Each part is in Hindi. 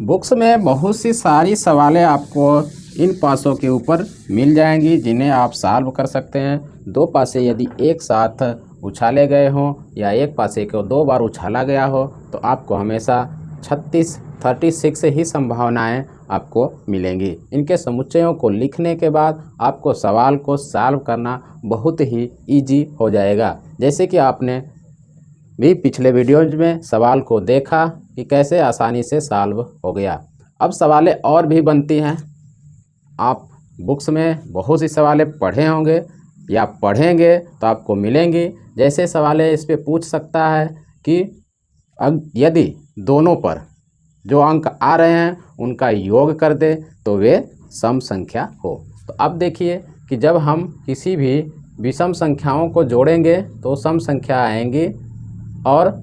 बुक्स में बहुत सी सारी सवालें आपको इन पासों के ऊपर मिल जाएंगी जिन्हें आप सॉल्व कर सकते हैं। दो पासे यदि एक साथ उछाले गए हों या एक पासे को दो बार उछाला गया हो तो आपको हमेशा 36 ही संभावनाएं आपको मिलेंगी। इनके समुच्चयों को लिखने के बाद आपको सवाल को सॉल्व करना बहुत ही इजी हो जाएगा। जैसे कि आपने भी पिछले वीडियोज में सवाल को देखा कि कैसे आसानी से सॉल्व हो गया। अब सवालें और भी बनती हैं। आप बुक्स में बहुत सी सवालें पढ़े होंगे या पढ़ेंगे तो आपको मिलेंगी। जैसे सवालें इस पे पूछ सकता है कि यदि दोनों पर जो अंक आ रहे हैं उनका योग कर दे तो वे सम संख्या हो। तो अब देखिए कि जब हम किसी भी विषम संख्याओं को जोड़ेंगे तो सम संख्या आएंगी और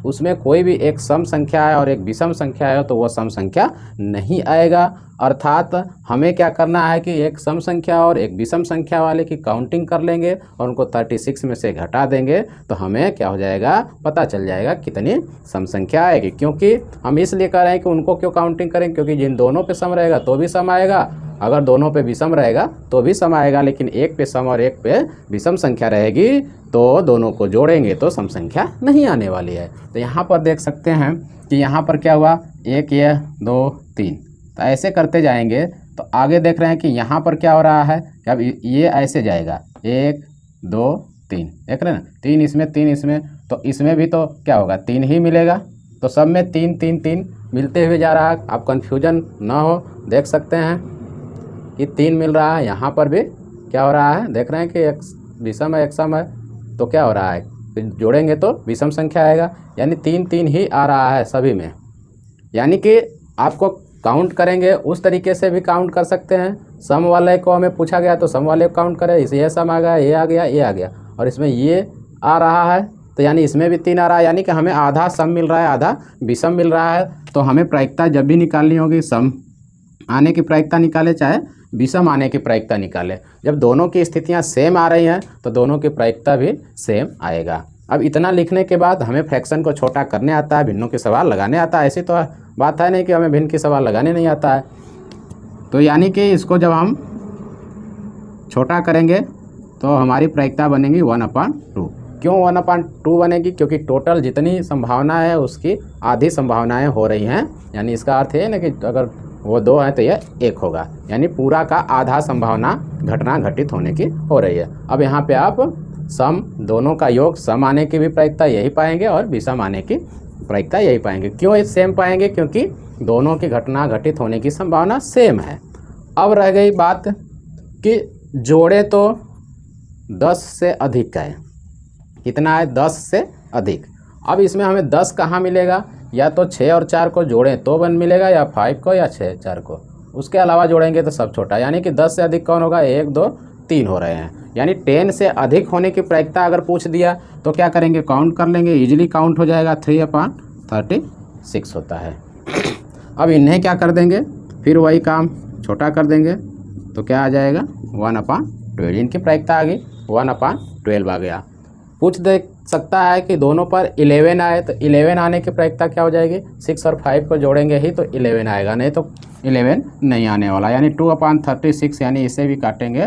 उसमें कोई भी एक सम संख्या है और एक विषम संख्या है तो वह सम संख्या नहीं आएगा। अर्थात हमें क्या करना है कि एक सम संख्या और एक विषम संख्या वाले की काउंटिंग कर लेंगे और उनको 36 में से घटा देंगे तो हमें क्या हो जाएगा, पता चल जाएगा कितनी सम संख्या आएगी। क्योंकि हम इसलिए कर रहे हैं कि उनको क्यों काउंटिंग करें, क्योंकि जिन दोनों पे सम रहेगा तो भी सम आएगा, अगर दोनों पे विषम रहेगा तो भी सम आएगा, लेकिन एक पे सम और एक पे विषम संख्या रहेगी तो दोनों को जोड़ेंगे तो सम संख्या नहीं आने वाली है। तो यहाँ पर देख सकते हैं कि यहाँ पर क्या हुआ, एक, ये 2 3, तो ऐसे करते जाएंगे तो आगे देख रहे हैं कि यहाँ पर क्या हो रहा है कि अब ये ऐसे जाएगा 1 2 3, देख रहे हैं ना, 3 इसमें 3 इसमें, तो इसमें भी तो क्या होगा 3 ही मिलेगा। तो सब में 3 3 3 मिलते हुए जा रहा है। आप कन्फ्यूजन ना हो, देख सकते हैं कि 3 मिल रहा है। यहाँ पर भी क्या हो रहा है, देख रहे हैं कि एक विषम है एक सम है, तो क्या हो रहा है, फिर जोड़ेंगे तो विषम संख्या आएगा, यानी 3 3 ही आ रहा है सभी में। यानी कि आपको काउंट करेंगे उस तरीके से भी काउंट कर सकते हैं। सम वाले को हमें पूछा गया तो सम वाले को काउंट करें, इसे ये सम आ गया, ये आ गया, ये आ गया, और इसमें ये आ रहा है तो यानी इसमें भी 3 आ रहा है, यानी कि हमें आधा सम मिल रहा है आधा विषम मिल रहा है। तो हमें प्रायिकता जब भी निकालनी होगी, सम आने की प्रायिकता निकाले चाहे विषम आने की प्रायिकता निकाले, जब दोनों की स्थितियां सेम आ रही हैं तो दोनों की प्रायिकता भी सेम आएगा। अब इतना लिखने के बाद हमें फ्रैक्शन को छोटा करने आता है, भिन्नों के सवाल लगाने आता है। ऐसी तो बात है नहीं कि हमें भिन्न के सवाल लगाने नहीं आता है। तो यानी कि इसको जब हम छोटा करेंगे तो हमारी प्रायिकता बनेगी 1/2। क्यों 1/2 बनेगी, क्योंकि टोटल जितनी संभावना है उसकी आधी संभावनाएं हो रही हैं। यानी इसका अर्थ है ना कि अगर वो 2 है तो यह 1 होगा, यानी पूरा का आधा संभावना घटना घटित होने की हो रही है। अब यहाँ पे आप सम दोनों का योग, सम आने की भी प्रायिकता यही पाएंगे और विषम आने की प्रायिकता यही पाएंगे। क्यों सेम पाएंगे, क्योंकि दोनों की घटना घटित होने की संभावना सेम है। अब रह गई बात कि जोड़े तो 10 से अधिक है, कितना है 10 से अधिक। अब इसमें हमें 10 कहाँ मिलेगा, या तो 6 और 4 को जोड़ें तो बन मिलेगा, या 5 को या 6 4 को, उसके अलावा जोड़ेंगे तो सब छोटा। यानी कि 10 से अधिक कौन होगा, 1 2 3 हो रहे हैं। यानी 10 से अधिक होने की प्रायिकता अगर पूछ दिया तो क्या करेंगे, काउंट कर लेंगे, इजीली काउंट हो जाएगा, 3/36 होता है। अब इन्हें क्या कर देंगे, फिर वही काम छोटा कर देंगे तो क्या आ जाएगा 1/12। इनकी प्रायिकता आ गई 1/12 आ गया। पूछ दे सकता है कि दोनों पर 11 आए तो 11 आने की प्रायिकता क्या हो जाएगी, 6 और 5 को जोड़ेंगे ही तो 11 आएगा, नहीं तो 11 नहीं आने वाला। यानी 2/36, यानी इसे भी काटेंगे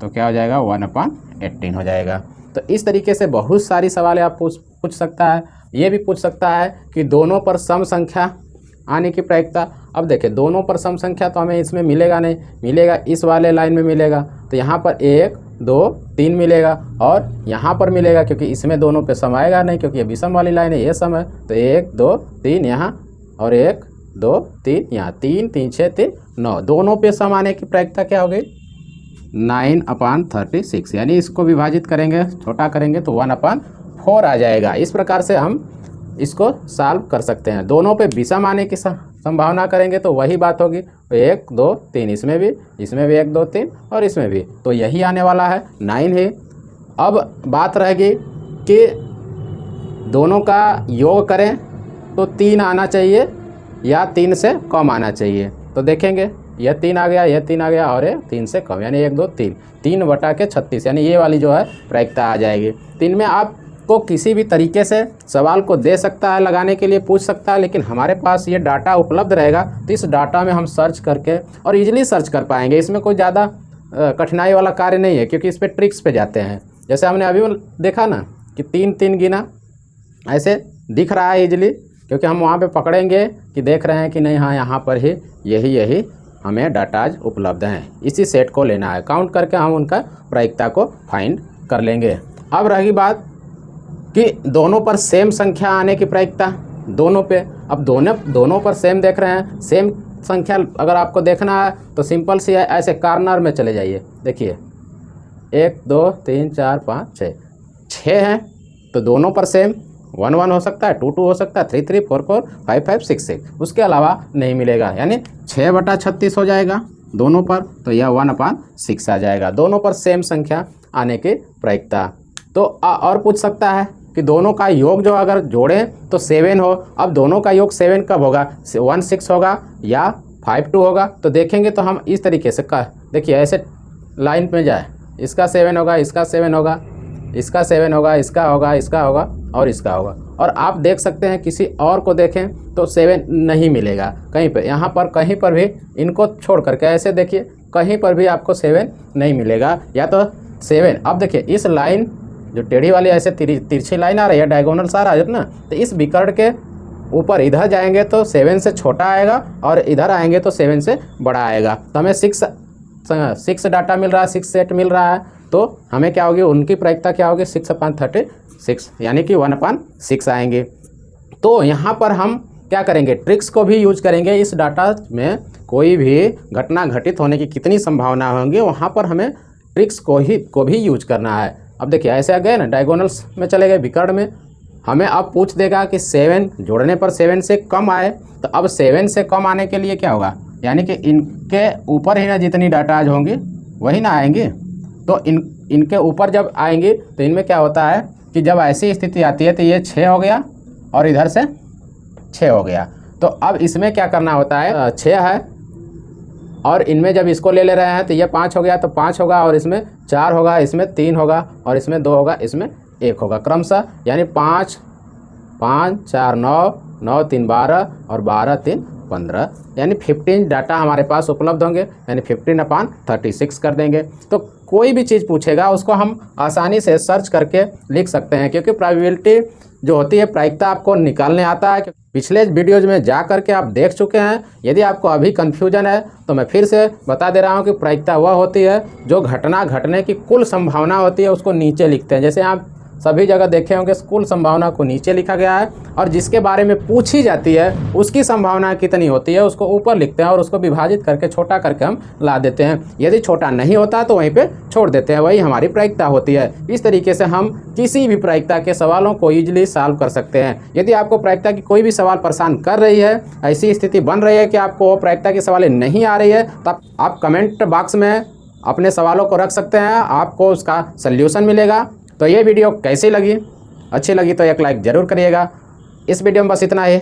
तो क्या हो जाएगा 1/18 हो जाएगा। तो इस तरीके से बहुत सारी सवालें आप पूछ सकता है। ये भी पूछ सकता है कि दोनों पर सम संख्या आने की प्रायिकता। अब देखिए दोनों पर सम संख्या तो हमें इसमें मिलेगा नहीं, मिलेगा इस वाले लाइन में मिलेगा, तो यहाँ पर 1 2 3 मिलेगा और यहाँ पर मिलेगा, क्योंकि इसमें दोनों पे सम आएगा नहीं, क्योंकि ये विषम वाली लाइन है, ये सम है। तो 1 2 3 यहाँ और 1 2 3 यहाँ, 3 3 6 3 9, दोनों पे सम आने की प्रायिकता क्या हो गई 9/36। यानी इसको विभाजित करेंगे, छोटा करेंगे तो 1/4 आ जाएगा। इस प्रकार से हम इसको सॉल्व कर सकते हैं। दोनों पे विषम आने की संभावना करेंगे तो वही बात होगी, 1 2 3, इसमें भी 1 2 3 और इसमें भी, तो यही आने वाला है 9 है। अब बात रहेगी कि दोनों का योग करें तो 3 आना चाहिए या 3 से कम आना चाहिए। तो देखेंगे यह 3 आ गया, यह 3 आ गया और ये 3 से कम, यानी 1 2 3, 3/36, यानी ये वाली जो है प्रायिकता आ जाएगी। 3 में आप को किसी भी तरीके से सवाल को दे सकता है, लगाने के लिए पूछ सकता है, लेकिन हमारे पास ये डाटा उपलब्ध रहेगा तो इस डाटा में हम सर्च करके और इजीली सर्च कर पाएंगे। इसमें कोई ज़्यादा कठिनाई वाला कार्य नहीं है, क्योंकि इस पर ट्रिक्स पे जाते हैं। जैसे हमने अभी देखा ना कि 3 गिना ऐसे दिख रहा है इजीली, क्योंकि हम वहाँ पे पकड़ेंगे कि देख रहे हैं कि नहीं, हाँ यहाँ पर ही यही हमें डाटाज उपलब्ध हैं, इसी सेट को लेना है। काउंट करके हम उनका प्रायिकता को फाइंड कर लेंगे। अब रही बात कि दोनों पर सेम संख्या आने की प्रायिकता, दोनों पे। अब दोनों पर सेम देख रहे हैं, सेम संख्या अगर आपको देखना है तो सिंपल सी है, ऐसे कॉर्नर में चले जाइए। देखिए 1 2 3 4 5 6 6 हैं तो दोनों पर सेम 1 1 हो सकता है, 2 2 हो सकता है, 3 3 4 4 5 5 6 6, उसके अलावा नहीं मिलेगा। यानी 6/36 हो जाएगा दोनों पर, तो यह 1/6 आ जाएगा। दोनों पर सेम संख्या आने की प्रायिकता। तो और पूछ सकता है कि दोनों का योग जो अगर जोड़ें तो 7 हो। अब दोनों का योग 7 कब होगा, 1 6 होगा या 5 2 होगा। तो देखेंगे तो हम इस तरीके से देखिए ऐसे लाइन में जाए, इसका 7 होगा, इसका 7 होगा, इसका 7 होगा, इसका होगा, इसका होगा और इसका होगा। और आप देख सकते हैं किसी और को देखें तो 7 नहीं मिलेगा कहीं पे, यहाँ पर कहीं पर भी इनको छोड़ करके ऐसे देखिए, कहीं पर भी आपको 7 नहीं मिलेगा, या तो 7। अब देखिए इस लाइन जो टेढ़ी वाली ऐसे तिरछी लाइन आ रही है, डायगोनल आ रहा है ना, तो इस विकर्ण के ऊपर इधर जाएंगे तो 7 से छोटा आएगा और इधर आएंगे तो 7 से बड़ा आएगा। तो हमें 6 डाटा मिल रहा है, 6 सेट मिल रहा है, तो हमें क्या होगी, उनकी प्रायिकता क्या होगी, 6/36, यानी कि 1/6 आएंगे। तो यहाँ पर हम क्या करेंगे, ट्रिक्स को भी यूज करेंगे। इस डाटा में कोई भी घटना घटित होने की कितनी संभावना होंगी, वहाँ पर हमें ट्रिक्स को भी यूज करना है। अब देखिए ऐसे आ गए ना, डायगोनल्स में चले गए, विकर्ण में। हमें अब पूछ देगा कि 7 जोड़ने पर 7 से कम आए, तो अब 7 से कम आने के लिए क्या होगा, यानी कि इनके ऊपर ही ना जितनी डाटा आज होंगी वही ना आएंगी। तो इनके ऊपर जब आएंगी तो इनमें क्या होता है कि जब ऐसी स्थिति आती है तो ये 6 हो गया और इधर से 6 हो गया। तो अब इसमें क्या करना होता है, 6 है और इनमें जब इसको ले रहे हैं तो ये 5 हो गया, तो 5 होगा और इसमें 4 होगा, इसमें 3 होगा और इसमें 2 होगा, इसमें 1 होगा क्रमशः। यानी 5 5 4 9 9 3 12 और 12 3 15, यानी 15 डाटा हमारे पास उपलब्ध होंगे, यानी 15/36 कर देंगे। तो कोई भी चीज़ पूछेगा उसको हम आसानी से सर्च करके लिख सकते हैं, क्योंकि प्रोबेबिलिटी जो होती है, प्रायिकता आपको निकालने आता है। पिछले वीडियोज में जा करके आप देख चुके हैं। यदि आपको अभी कन्फ्यूजन है तो मैं फिर से बता दे रहा हूँ कि प्रायिकता वह होती है जो घटना घटने की कुल संभावना होती है उसको नीचे लिखते हैं। जैसे आप सभी जगह देखे होंगे कुल संभावना को नीचे लिखा गया है, और जिसके बारे में पूछी जाती है उसकी संभावना कितनी होती है उसको ऊपर लिखते हैं और उसको विभाजित करके छोटा करके हम ला देते हैं। यदि छोटा नहीं होता तो वहीं पे छोड़ देते हैं, वही हमारी प्रायिकता होती है। इस तरीके से हम किसी भी प्रायिकता के सवालों को ईजिली सॉल्व कर सकते हैं। यदि आपको प्रायिकता की कोई भी सवाल परेशान कर रही है, ऐसी स्थिति बन रही है कि आपको प्रायिकता की सवालें नहीं आ रही है, तो आप कमेंट बॉक्स में अपने सवालों को रख सकते हैं, आपको उसका सल्यूशन मिलेगा। तो ये वीडियो कैसी लगी, अच्छी लगी तो एक लाइक ज़रूर करिएगा। इस वीडियो में बस इतना ही।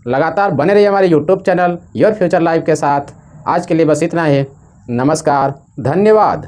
लगातार बने रहिए हमारे YouTube channel your future life के साथ। आज के लिए बस इतना ही। नमस्कार, धन्यवाद।